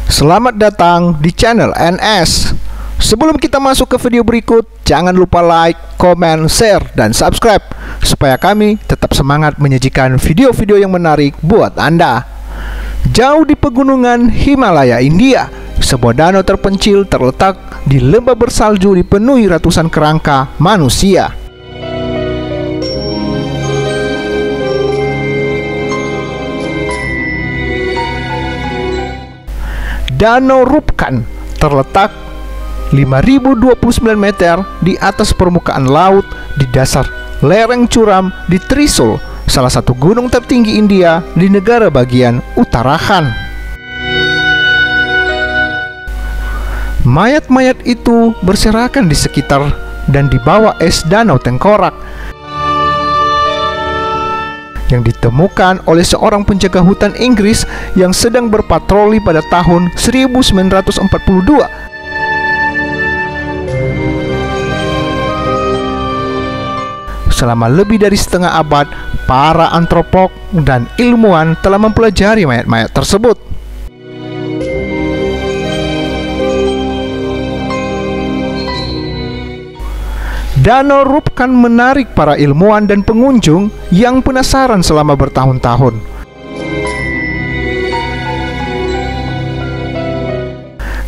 Selamat datang di channel NS. Sebelum kita masuk ke video berikut, jangan lupa like, komen, share, dan subscribe supaya kami tetap semangat menyajikan video-video yang menarik buat Anda. Jauh di pegunungan Himalaya, India, sebuah danau terpencil terletak di lembah bersalju dipenuhi ratusan kerangka manusia. Danau Rupkan terletak 5.029 meter di atas permukaan laut di dasar lereng curam di Trishul, salah satu gunung tertinggi India di negara bagian Uttarakhand. Mayat-mayat itu berserakan di sekitar dan di bawah es danau tengkorak yang ditemukan oleh seorang penjaga hutan Inggris yang sedang berpatroli pada tahun 1942. Selama lebih dari setengah abad, para antropolog dan ilmuwan telah mempelajari mayat-mayat tersebut. Danau Rupkan menarik para ilmuwan dan pengunjung yang penasaran selama bertahun-tahun.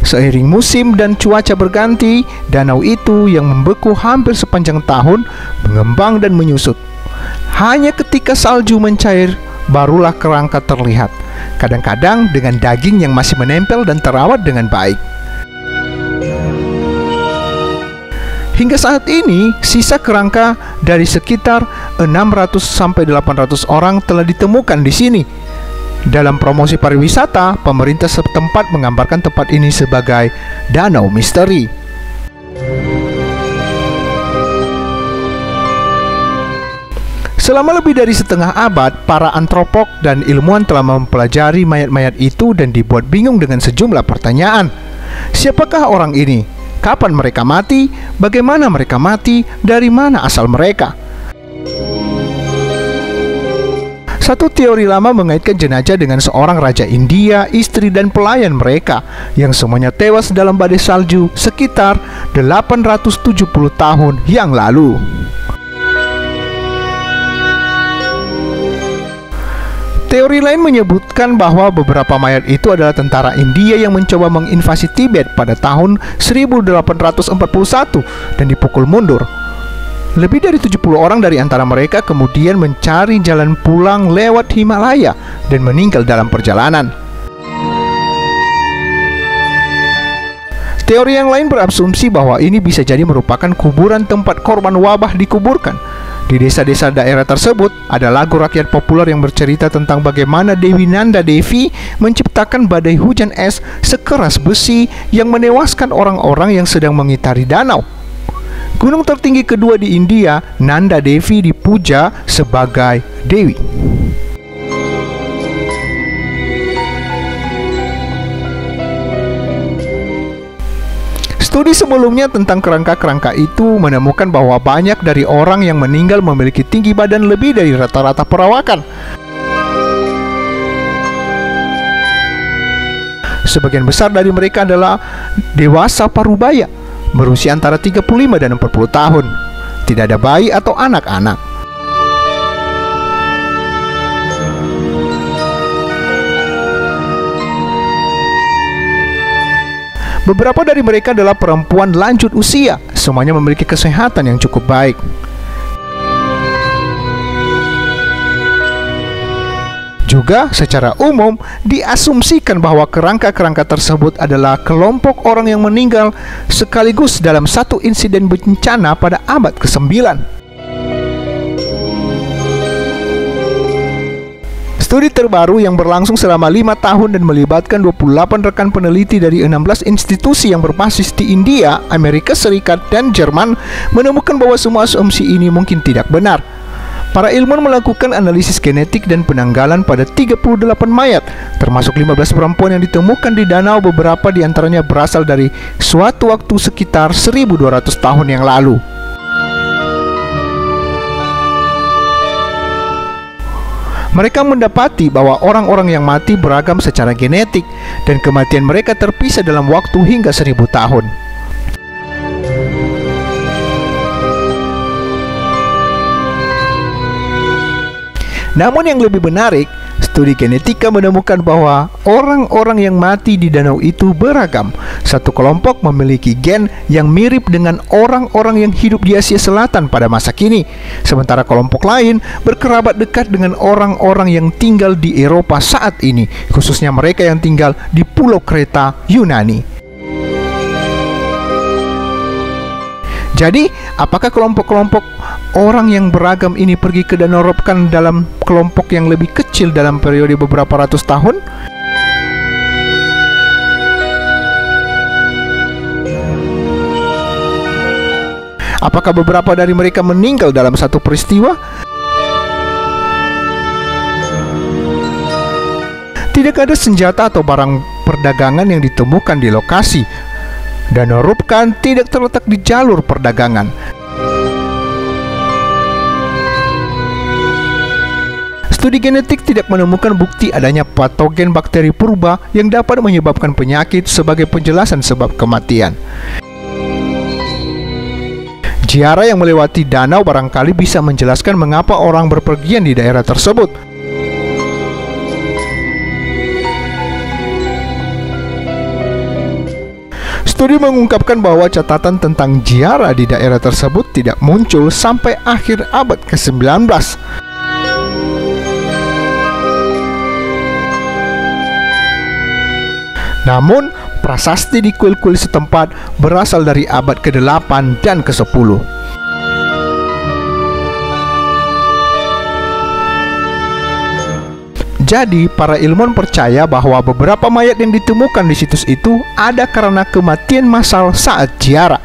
Seiring musim dan cuaca berganti, danau itu yang membeku hampir sepanjang tahun mengembang dan menyusut. Hanya ketika salju mencair, barulah kerangka terlihat, kadang-kadang dengan daging yang masih menempel dan terawat dengan baik. Hingga saat ini, sisa kerangka dari sekitar 600-800 orang telah ditemukan di sini. Dalam promosi pariwisata, pemerintah setempat menggambarkan tempat ini sebagai danau misteri. Selama lebih dari setengah abad, para antropolog dan ilmuwan telah mempelajari mayat-mayat itu dan dibuat bingung dengan sejumlah pertanyaan. Siapakah orang ini? Kapan mereka mati? Bagaimana mereka mati? Dari mana asal mereka? Satu teori lama mengaitkan jenazah dengan seorang raja India, istri dan pelayan mereka yang semuanya tewas dalam badai salju sekitar 870 tahun yang lalu. Teori lain menyebutkan bahwa beberapa mayat itu adalah tentara India yang mencoba menginvasi Tibet pada tahun 1841 dan dipukul mundur. Lebih dari 70 orang dari antara mereka kemudian mencari jalan pulang lewat Himalaya dan meninggal dalam perjalanan. Teori yang lain berasumsi bahwa ini bisa jadi merupakan kuburan tempat korban wabah dikuburkan. Di desa-desa daerah tersebut ada lagu rakyat populer yang bercerita tentang bagaimana Dewi Nanda Devi menciptakan badai hujan es sekeras besi yang menewaskan orang-orang yang sedang mengitari danau. Gunung tertinggi kedua di India, Nanda Devi dipuja sebagai Dewi. Studi sebelumnya tentang kerangka-kerangka itu menemukan bahwa banyak dari orang yang meninggal memiliki tinggi badan lebih dari rata-rata perawakan. Sebagian besar dari mereka adalah dewasa parubaya, berusia antara 35 dan 40 tahun. Tidak ada bayi atau anak-anak. Beberapa dari mereka adalah perempuan lanjut usia, semuanya memiliki kesehatan yang cukup baik. Juga secara umum diasumsikan bahwa kerangka-kerangka tersebut adalah kelompok orang yang meninggal sekaligus dalam satu insiden bencana pada abad ke-9. Studi terbaru yang berlangsung selama 5 tahun dan melibatkan 28 rekan peneliti dari 16 institusi yang berbasis di India, Amerika Serikat, dan Jerman menemukan bahwa semua asumsi ini mungkin tidak benar. Para ilmuwan melakukan analisis genetik dan penanggalan pada 38 mayat, termasuk 15 perempuan yang ditemukan di danau. Beberapa di antaranya berasal dari suatu waktu sekitar 1200 tahun yang lalu. Mereka mendapati bahwa orang-orang yang mati beragam secara genetik dan kematian mereka terpisah dalam waktu hingga 1000 tahun. Namun yang lebih menarik, studi genetika menemukan bahwa orang-orang yang mati di danau itu beragam. Satu kelompok memiliki gen yang mirip dengan orang-orang yang hidup di Asia Selatan pada masa kini, sementara kelompok lain berkerabat dekat dengan orang-orang yang tinggal di Eropa saat ini, khususnya mereka yang tinggal di Pulau Kreta, Yunani. Jadi, apakah kelompok-kelompok orang yang beragam ini pergi ke Danau Robkan dalam kelompok yang lebih kecil dalam periode beberapa ratus tahun? Apakah beberapa dari mereka meninggal dalam satu peristiwa? Tidak ada senjata atau barang perdagangan yang ditemukan di lokasi. Danau Robkan tidak terletak di jalur perdagangan. Studi genetik tidak menemukan bukti adanya patogen bakteri purba yang dapat menyebabkan penyakit sebagai penjelasan sebab kematian. Ziarah yang melewati danau barangkali bisa menjelaskan mengapa orang berpergian di daerah tersebut. Studi mengungkapkan bahwa catatan tentang ziarah di daerah tersebut tidak muncul sampai akhir abad ke-19. Namun, prasasti di kuil-kuil setempat berasal dari abad ke-8 dan ke-10. Jadi, para ilmuwan percaya bahwa beberapa mayat yang ditemukan di situs itu ada karena kematian massal saat ziarah.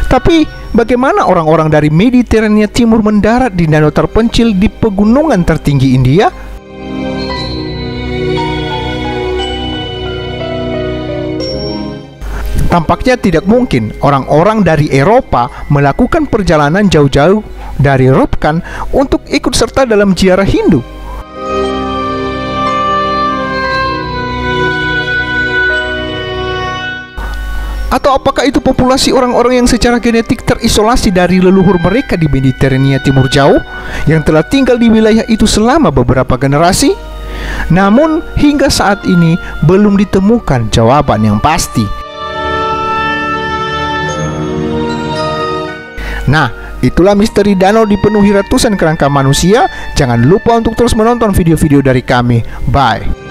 Tapi, bagaimana orang-orang dari Mediterania Timur mendarat di danau terpencil di pegunungan tertinggi India? Tampaknya tidak mungkin orang-orang dari Eropa melakukan perjalanan jauh-jauh dari Robkan untuk ikut serta dalam ziarah Hindu. Atau apakah itu populasi orang-orang yang secara genetik terisolasi dari leluhur mereka di Mediterania Timur jauh, yang telah tinggal di wilayah itu selama beberapa generasi? Namun, hingga saat ini belum ditemukan jawaban yang pasti. Nah, itulah misteri danau dipenuhi ratusan kerangka manusia. Jangan lupa untuk terus menonton video-video dari kami. Bye.